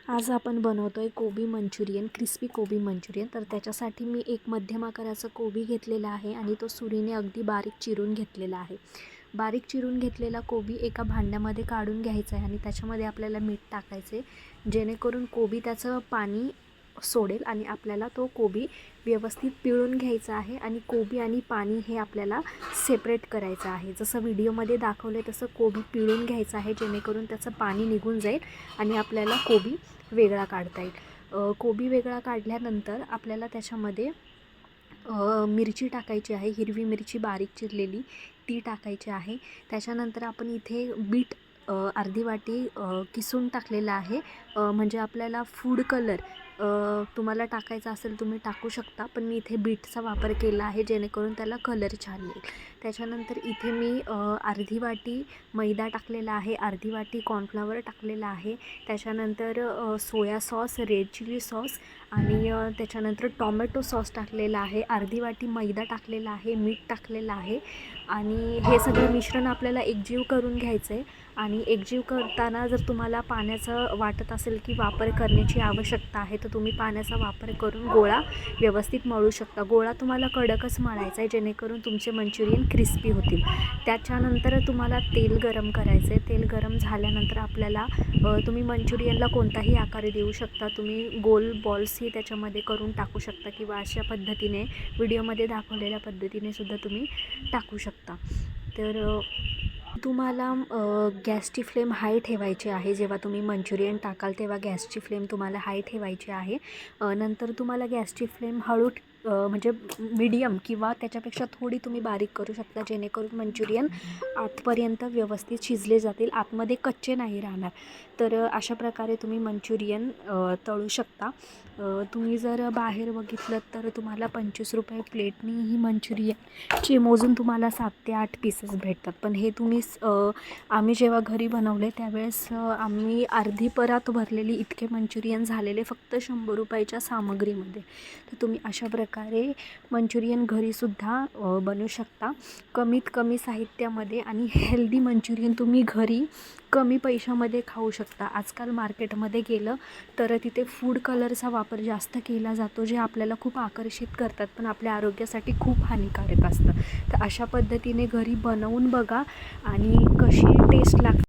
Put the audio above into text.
आज आपण बनवतोय कोबी मंचुरियन, क्रिस्पी कोबी मंचुरियन। तर त्याच्यासाठी मी एक मध्यम आकाराचा कोबी घेतलेला आहे आणि तो सुरीने अगदी बारीक चिरून घेतलेला आहे। बारीक चिरून घेतलेला कोबी एका भांड्यामध्ये काढून घ्यायचा आहे आणि त्याच्यामध्ये आपल्याला मीठ टाकायचे, जेणेकरून कोबी त्याचं पाणी सोडेल आणि आपल्याला तो कोबी व्यवस्थित पिळून घ्यायचा आहे आणि कोबी आणि पाणी हे आपल्याला सेपरेट करायचं आहे। जसं व्हिडिओमध्ये दाखवले तसं कोबी पिळून घ्यायचं आहे, जेणेकरून त्याचं पाणी निघून जाईल आणि आपल्याला कोबी वेगळा काढता येईल। कोबी वेगळा काढल्यानंतर आपल्याला त्याच्यामध्ये मिरची टाकायची आहे, हिरवी मिरची बारीक चिरलेली ती टाकायची आहे। त्याच्यानंतर आपण इथे बीट अर्धी वाटी किसून टाकलेला आहे, म्हणजे आपल्याला फूड कलर तुम्हाला टाकायचा असेल तुम्ही टाकू शकता, पण मी इथे बीटचा वापर केला आहे जेणेकरून त्याला कलर छान येईल। त्याच्यानंतर इथे मी अर्धी वाटी मैदा टाकलेला आहे, अर्धी वाटी कॉर्नफ्लॉवर टाकलेला आहे। त्याच्यानंतर soya sauce, red chilli sauce आणि त्याच्यानंतर टॉमॅटो सॉस टाकलेला आहे, अर्धी वाटी मैदा टाकलेला आहे, मीठ टाकलेलं आहे आणि हे सगळं मिश्रण आपल्याला एकजीव करून घ्यायचं आहे। आणि एकजीव करताना जर तुम्हाला पाण्याचं वाटत असेल की वापर करण्याची आवश्यकता आहे, तर तुम्ही पाण्याचा वापर करून गोळा व्यवस्थित मळू शकता। गोळा तुम्हाला कडकच मळायचा आहे, जेणेकरून तुमचे मंचुरियन क्रिस्पी होतील। त्याच्यानंतर तुम्हाला तेल गरम करायचं आहे। तेल गरम झाल्यानंतर आपल्याला तुम्ही मंचुरियनला कोणताही आकार देऊ शकता, तुम्ही गोल बॉल्सही त्याच्यामध्ये करून टाकू शकता किंवा अशा पद्धतीने व्हिडिओमध्ये दाखवलेल्या पद्धतीने सुद्धा तुम्ही टाकू शकता। तर तुम्हाला गॅसची फ्लेम हाय ठेवायची आहे। जेव्हा तुम्ही मंचुरियन टाकाल तेव्हा गॅसची फ्लेम तुम्हाला हाय ठेवायची आहे। नंतर तुम्हाला गॅसची फ्लेम हळू म्हणजे मीडियम किंवा त्याच्यापेक्षा थोडी तुम्ही बारीक करू शकता, जेणेकरून मंचुरियन आतपर्यंत व्यवस्थित शिजले जातील, आतमध्ये कच्चे नाही राहणार। तर अशा प्रकारे तुम्ही मंचुरियन तळू शकता। तुम्ही जर बाहेर बघितलं तर तुम्हाला 25 रुपये प्लेटनी ही मंचुरियनची मोजून तुम्हाला 7 ते 8 पीसेस भेटतात, पण हे तुम्ही आम्ही जेव्हा घरी बनवले त्यावेळेस आम्ही अर्धी परात भरलेली इतके मंचुरियन झालेले फक्त 100 रुपयाच्या सामग्रीमध्ये। तर तुम्ही अशा प्रकारे मंचुरियन घरीसुद्धा बनवू शकता, कमीत कमी साहित्यामध्ये, आणि हेल्दी मंचुरियन तुम्ही घरी कमी पैशामध्ये खाऊ शकता। आजकाल मार्केटमध्ये गेलं तर तिथे फूड कलरचा वापर जास्त केला जातो, जे आपल्याला खूप आकर्षित करतात पण आपल्या आरोग्यासाठी खूप हानिकारक असतं। तर अशा पद्धतीने घरी बनवून बघा आणि कशी टेस्ट लागते